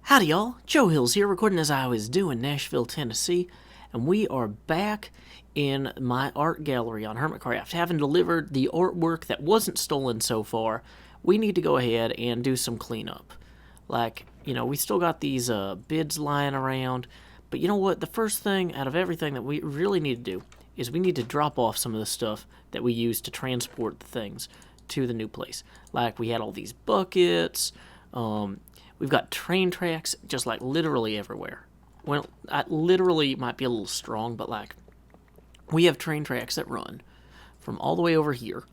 Howdy y'all, Joe Hills here, recording as I always do in Nashville, Tennessee, and we are back in my art gallery on Hermitcraft. Having delivered the artwork that wasn't stolen so far, we need to go ahead and do some cleanup. We still got these bids lying around, but you know what, the first thing out of everything that we really need to do is we need to drop off some of the stuff that we use to transport the things to the new place. Like, we had all these buckets, we've got train tracks just like literally everywhere. Well, literally might be a little strong, but like, we have train tracks that run from all the way over here,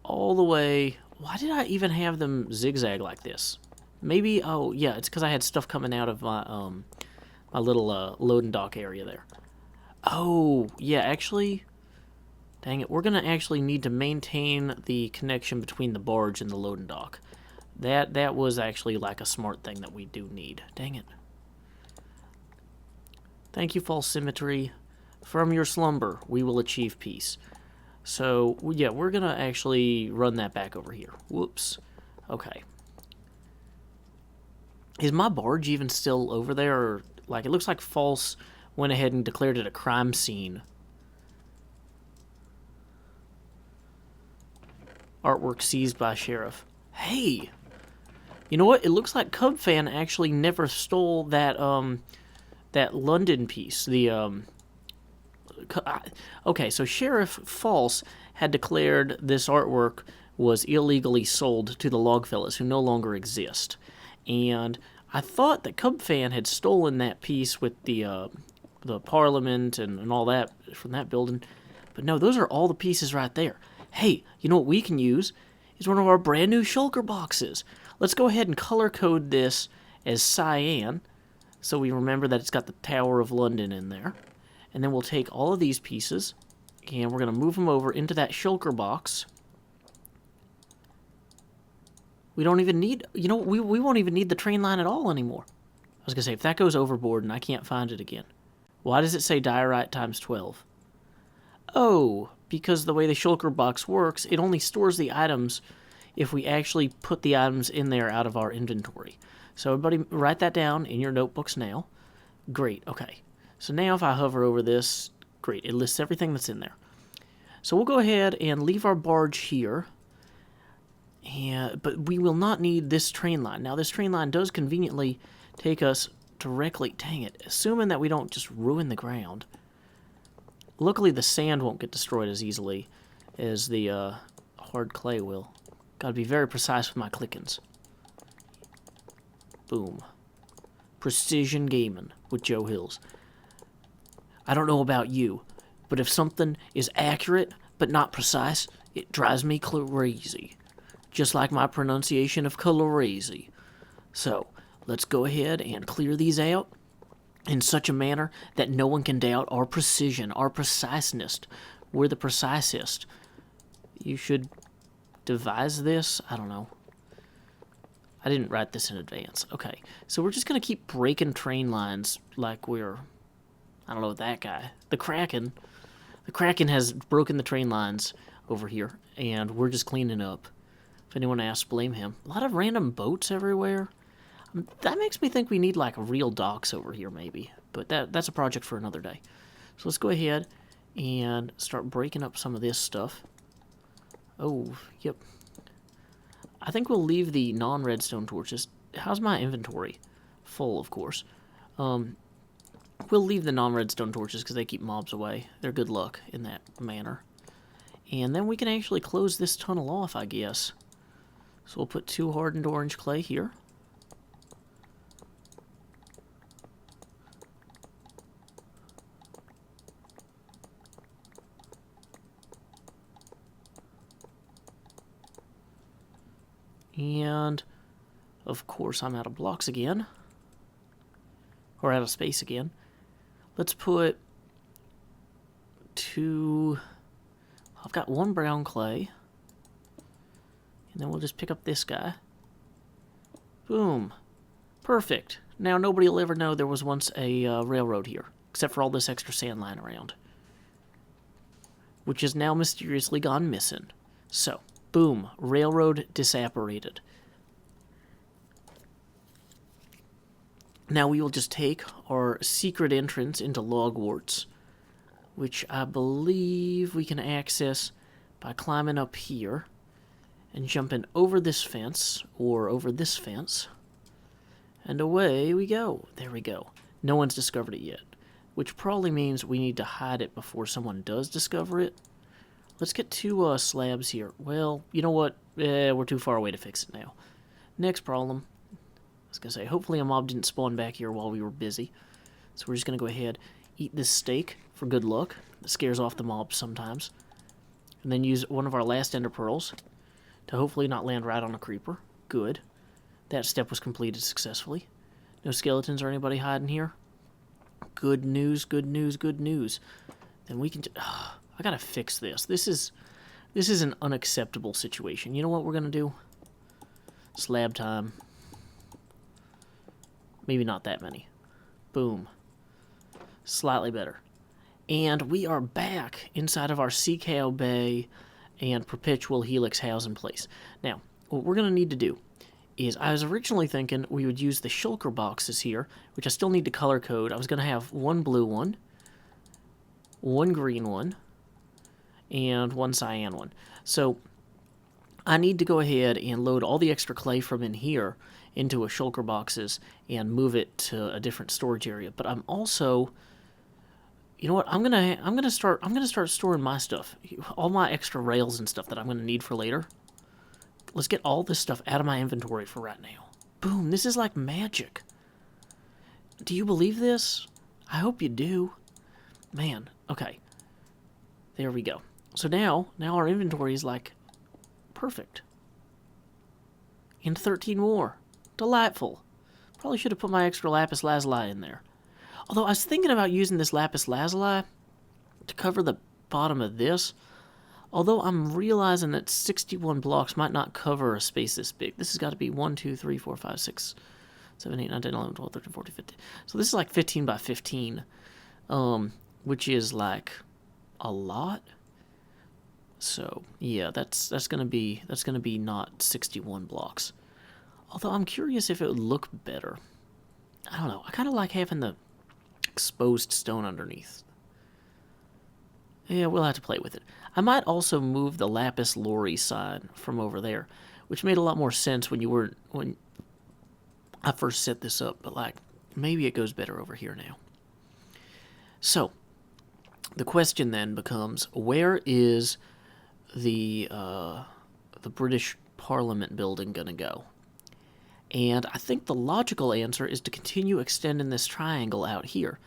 all the way. Why did I even have them zigzag like this? Maybe, oh yeah, it's because I had stuff coming out of my my little loading dock area there. Oh yeah, actually, dang it, we're gonna actually need to maintain the connection between the barge and the loading dock. That was actually like a smart thing that we do need. Dang it. Thank you, false symmetry. From your slumber, we will achieve peace. So, yeah, we're going to actually run that back over here. Whoops. Okay. Is my barge even still over there? Or, like, it looks like False went ahead and declared it a crime scene. Artwork seized by sheriff. Hey! You know what? It looks like Cubfan actually never stole that, that London piece. Okay, so Sheriff False had declared this artwork was illegally sold to the Logfellas, who no longer exist. And I thought that Cubfan had stolen that piece with the Parliament and all that from that building. But no, those are all the pieces right there. Hey, you know what we can use? Is one of our brand new shulker boxes. Let's go ahead and color code this as cyan, so we remember that it's got the Tower of London in there. And then we'll take all of these pieces, and we're going to move them over into that shulker box. We don't even need, we won't even need the train line at all anymore. I was going to say, if that goes overboard and I can't find it again. Why does it say diorite times 12? Oh, because the way the shulker box works, it only stores the items if we actually put the items in there out of our inventory. So everybody write that down in your notebooks now. Great, okay. So now if I hover over this, great, it lists everything that's in there. So we'll go ahead and leave our barge here. But we will not need this train line. Now this train line does conveniently take us directly, dang it, assuming that we don't just ruin the ground. Luckily the sand won't get destroyed as easily as the hard clay will. Gotta be very precise with my clickings. Boom. Precision gaming with Joe Hills. I don't know about you, but if something is accurate but not precise, it drives me crazy. Just like my pronunciation of crazy. So, let's go ahead and clear these out in such a manner that no one can doubt our precision, our preciseness. We're the precisest. You should devise this? I don't know. I didn't write this in advance. Okay, so we're just going to keep breaking train lines like we're, I don't know, that guy. The Kraken. The Kraken has broken the train lines over here, and we're just cleaning up. If anyone asks, blame him. A lot of random boats everywhere. That makes me think we need like real docks over here maybe, but that's a project for another day. So let's go ahead and start breaking up some of this stuff. Oh, yep. I think we'll leave the non-redstone torches. How's my inventory? Full, of course. We'll leave the non-redstone torches because they keep mobs away. They're good luck in that manner. And then we can actually close this tunnel off, I guess. So we'll put 2 hardened orange clay here. And, of course, I'm out of blocks again. Or out of space again. Let's put 2... I've got 1 brown clay. And then we'll just pick up this guy. Boom. Perfect. Now nobody will ever know there was once a railroad here. Except for all this extra sand lying around. Which has now mysteriously gone missing. So... boom, railroad disapparated. Now we will just take our secret entrance into Logwarts, which I believe we can access by climbing up here and jumping over this fence, or over this fence, and away we go. There we go. No one's discovered it yet, which probably means we need to hide it before someone does discover it. Let's get 2 slabs here. Well, you know what? We're too far away to fix it now. Next problem. I was going to say, hopefully a mob didn't spawn back here while we were busy. So we're just going to go ahead, eat this steak for good luck. It scares off the mobs sometimes. And then use one of our last ender pearls to hopefully not land right on a creeper. Good. That step was completed successfully. No skeletons or anybody hiding here. Good news, good news, good news. Then we can... I gotta fix this. This is an unacceptable situation. You know what we're gonna do? Slab time. Maybe not that many. Boom. Slightly better. And we are back inside of our Sea Cow Bay and Perpetual Helix housing place. Now, what we're going to need to do is, I was originally thinking we would use the shulker boxes here, which I still need to color code. I was going to have 1 blue one, 1 green one, and 1 cyan one. So I need to go ahead and load all the extra clay from in here into a shulker boxes and move it to a different storage area. But I'm also, you know what? I'm gonna start storing my stuff, all my extra rails and stuff that I'm gonna need for later. Let's get all this stuff out of my inventory for right now. Boom! This is like magic. Do you believe this? I hope you do. Man, okay. There we go. So now our inventory is like perfect. And 13 more. Delightful. Probably should have put my extra lapis lazuli in there. Although I was thinking about using this lapis lazuli to cover the bottom of this. Although I'm realizing that 61 blocks might not cover a space this big. This has got to be 1, 2, 3, 4, 5, 6, 7, 8, 9, 10, 11, 12, 13, 14, 15. So this is like 15 by 15. Which is like a lot. So yeah, that's gonna be not 61 blocks. Although I'm curious if it would look better. I don't know. I kind of like having the exposed stone underneath. Yeah, we'll have to play with it. I might also move the lapis lazuli sign from over there, which made a lot more sense when I first set this up. But like, maybe it goes better over here now. So the question then becomes, where is the British Parliament building gonna go? And I think the logical answer is to continue extending this triangle out here.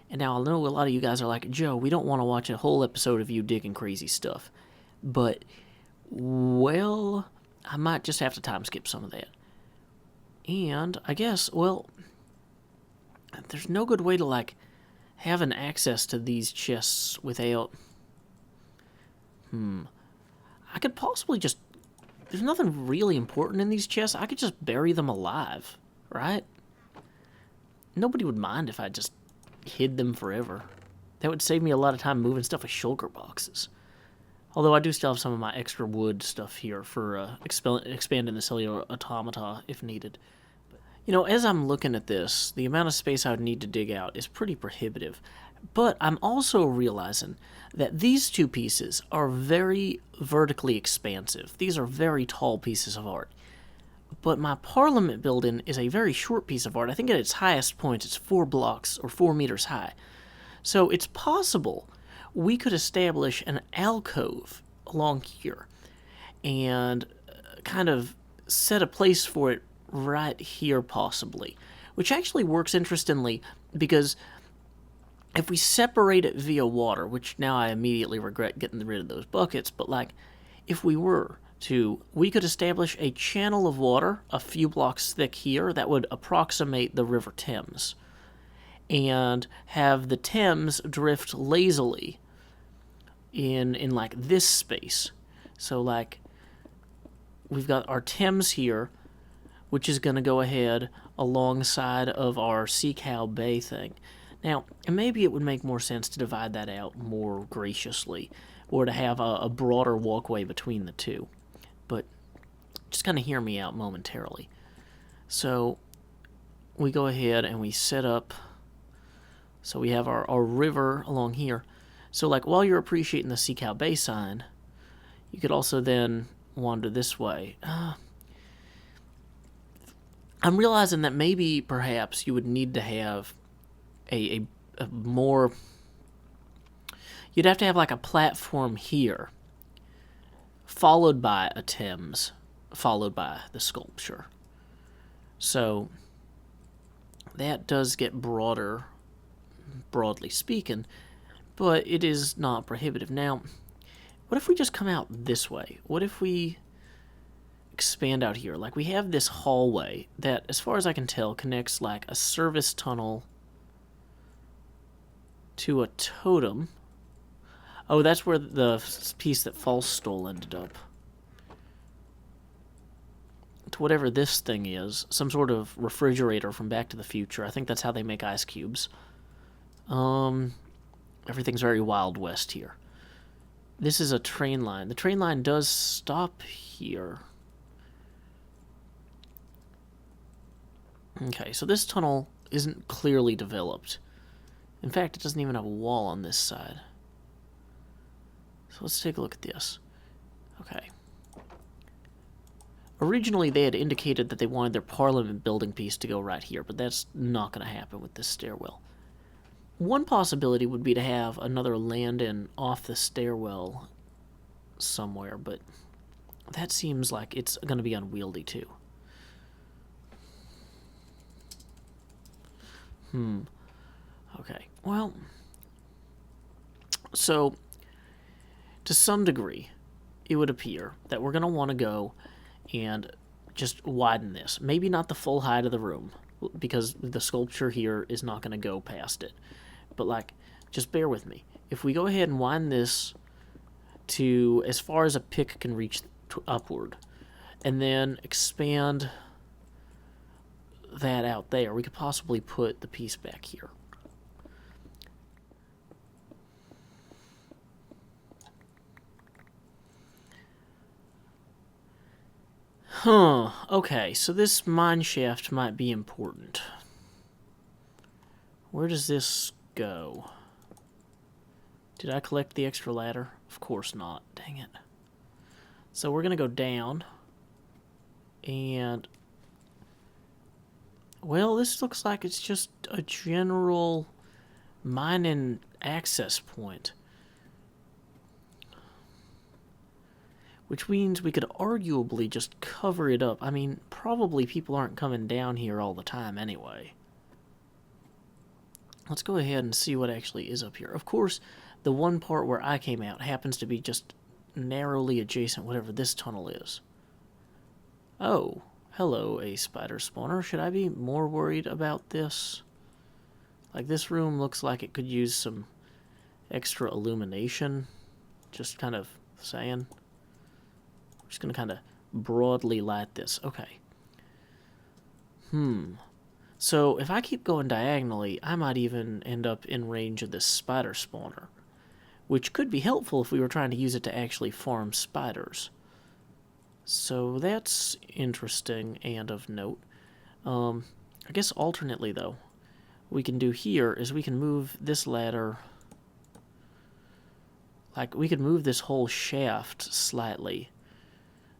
And now I know a lot of you guys are like, Joe, we don't want to watch a whole episode of you digging crazy stuff. But, well, I might just have to time skip some of that. And I guess, well, there's no good way to, like, have an access to these chests without... I could possibly just... There's nothing really important in these chests. I could just bury them alive, right? Nobody would mind if I just hid them forever. That would save me a lot of time moving stuff with shulker boxes. Although I do still have some of my extra wood stuff here for expanding the cellular automata if needed. You know, as I'm looking at this, the amount of space I would need to dig out is pretty prohibitive. But I'm also realizing that these two pieces are very vertically expansive. These are very tall pieces of art. But my Parliament building is a very short piece of art. I think at its highest point it's 4 blocks or 4 meters high. So it's possible we could establish an alcove along here and kind of set a place for it right here possibly. Which actually works interestingly because if we separate it via water, which now I immediately regret getting rid of those buckets, but like, if we were to, we could establish a channel of water a few blocks thick here that would approximate the River Thames, and have the Thames drift lazily in like this space. So like, we've got our Thames here, which is going to go ahead alongside of our Sea Cow Bay thing. Now, maybe it would make more sense to divide that out more graciously, or to have a broader walkway between the two. But just kind of hear me out momentarily. So, we go ahead and we set up, so we have our river along here. So like while you're appreciating the Sea Cow Bay sign, you could also then wander this way. I'm realizing that maybe perhaps you would need to have a more, you'd have to have like a platform here, followed by a Thames, followed by the sculpture. So that does get broader, broadly speaking, but it is not prohibitive. Now, what if we just come out this way? What if we expand out here? Like we have this hallway that, as far as I can tell, connects like a service tunnel to a totem. Oh, that's where the piece that False stole ended up. To whatever this thing is, some sort of refrigerator from Back to the Future. I think that's how they make ice cubes. Everything's very Wild West here. This is a train line. The train line does stop here. Okay, so this tunnel isn't clearly developed. In fact, it doesn't even have a wall on this side. So let's take a look at this. Okay. Originally, they had indicated that they wanted their Parliament building piece to go right here, but that's not going to happen with this stairwell. One possibility would be to have another land-in off the stairwell somewhere, but that seems like it's going to be unwieldy too. Okay, well, so to some degree, it would appear that we're going to want to go and just widen this. Maybe not the full height of the room, because the sculpture here is not going to go past it. But, like, just bear with me. If we go ahead and widen this to as far as a pick can reach upward, and then expand that out there, we could possibly put the piece back here. Okay, so this mine shaft might be important. Where does this go? Did I collect the extra ladder? Of course not. Dang it. So we're going to go down. And, well, this looks like it's just a general mining access point. Which means we could arguably just cover it up. I mean, probably people aren't coming down here all the time anyway. Let's go ahead and see what actually is up here. Of course, the one part where I came out happens to be just narrowly adjacent whatever this tunnel is. Oh, hello, a spider spawner. Should I be more worried about this? Like, this room looks like it could use some extra illumination. Just kind of saying. Just going to kind of broadly light this. Okay. So if I keep going diagonally, I might even end up in range of this spider spawner, which could be helpful if we were trying to use it to actually farm spiders. So that's interesting and of note. I guess alternately, though, what we can do here is we can move this ladder. Like, we could move this whole shaft slightly.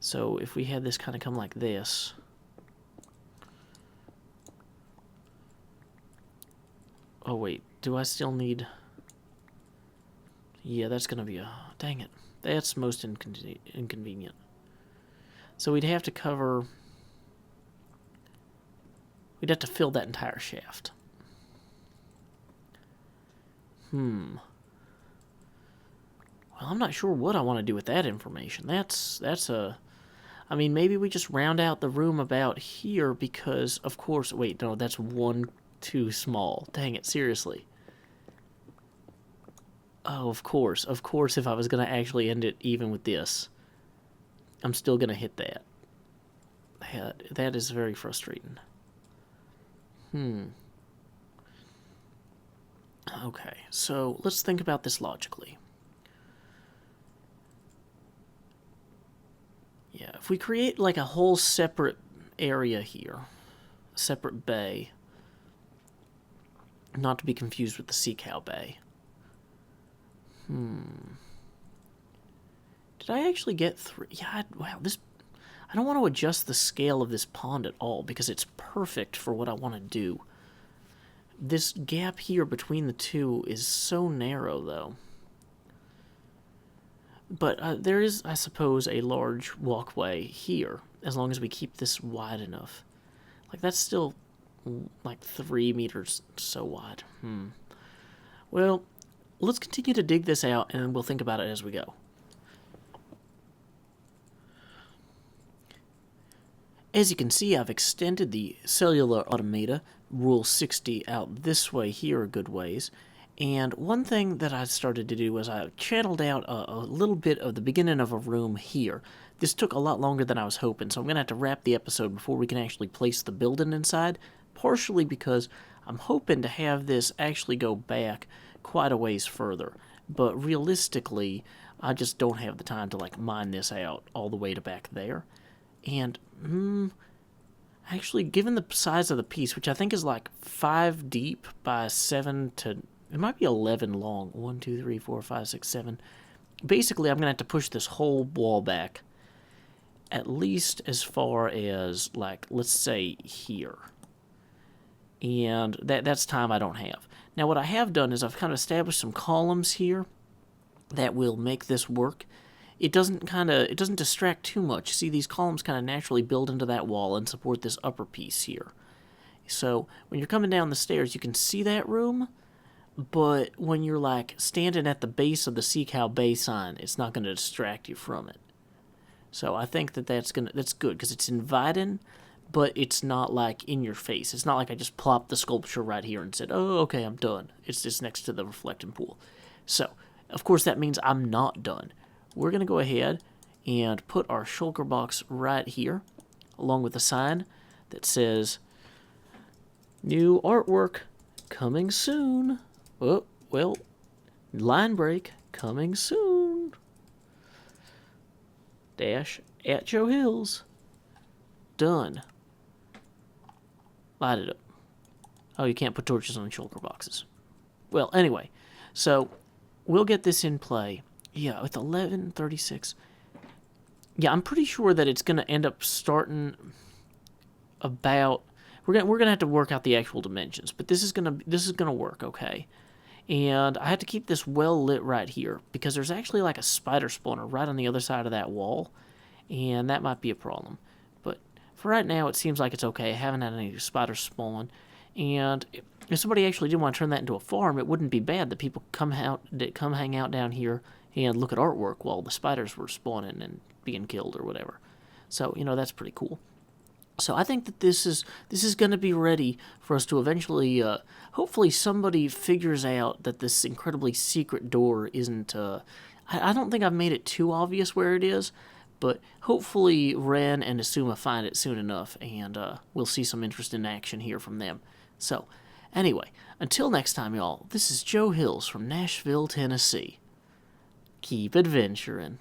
So if we had this kind of come like this, oh wait, do I still need, yeah, that's going to be a, dang it, that's most inconvenient. So we'd have to cover, we'd have to fill that entire shaft. Well, I'm not sure what I want to do with that information. That's a, I mean, maybe we just round out the room about here because, of course, wait, no, that's one too small. Dang it, seriously. Oh, of course, if I was going to actually end it even with this, I'm still going to hit that. That is very frustrating. Okay, so let's think about this logically. Yeah, if we create like a whole separate area here, a separate bay, Not to be confused with the Sea Cow Bay. Did I actually get 3? Yeah, wow, this... I don't want to adjust the scale of this pond at all, because it's perfect for what I want to do. This gap here between the two is so narrow, though. But there is, I suppose, a large walkway here, as long as we keep this wide enough. Like, that's still, like, 3 meters so wide. Well, let's continue to dig this out, and we'll think about it as we go. As you can see, I've extended the cellular automata, Rule 60, out this way here a good ways. And one thing that I started to do was I channeled out a little bit of the beginning of a room here. This took a lot longer than I was hoping, so I'm going to have to wrap the episode before we can actually place the building inside, partially because I'm hoping to have this actually go back quite a ways further. But realistically, I just don't have the time to like mine this out all the way to back there. And, actually, given the size of the piece, which I think is like 5 deep by 7 to... It might be 11 long. 1, 2, 3, 4, 5, 6, 7. Basically, I'm going to have to push this whole wall back at least as far as, like, let's say here. And that's time I don't have. Now, what I have done is I've kind of established some columns here that will make this work. It doesn't distract too much. See, these columns kind of naturally build into that wall and support this upper piece here. So when you're coming down the stairs, you can see that room, but when you're like standing at the base of the Sea Cow Bay sign, it's not going to distract you from it. So I think that's good because it's inviting, but it's not like in your face. It's not like I just plopped the sculpture right here and said, "Oh, okay, I'm done." It's just next to the reflecting pool. So, of course, that means I'm not done. We're going to go ahead and put our shulker box right here, along with a sign that says, "New artwork coming soon." Oh, well, line break coming soon. Dash at Joe Hills. Done. Light it up. Oh, you can't put torches on shulker boxes. Well, anyway, so we'll get this in play. Yeah, with 11:36. Yeah, I'm pretty sure that it's going to end up starting about... We're gonna have to work out the actual dimensions, but this is gonna work, okay? And I have to keep this well lit right here because there's actually like a spider spawner right on the other side of that wall, and that might be a problem. But for right now, it seems like it's okay. I haven't had any spiders spawn, and if somebody actually did want to turn that into a farm, it wouldn't be bad that people come hang out down here and look at artwork while the spiders were spawning and being killed or whatever. So, that's pretty cool. So I think that this is going to be ready for us to eventually, hopefully somebody figures out that this incredibly secret door isn't, I don't think I've made it too obvious where it is, but hopefully Ren and Asuma find it soon enough, and we'll see some interesting action here from them. So, anyway, until next time, y'all, this is Joe Hills from Nashville, Tennessee. Keep adventuring.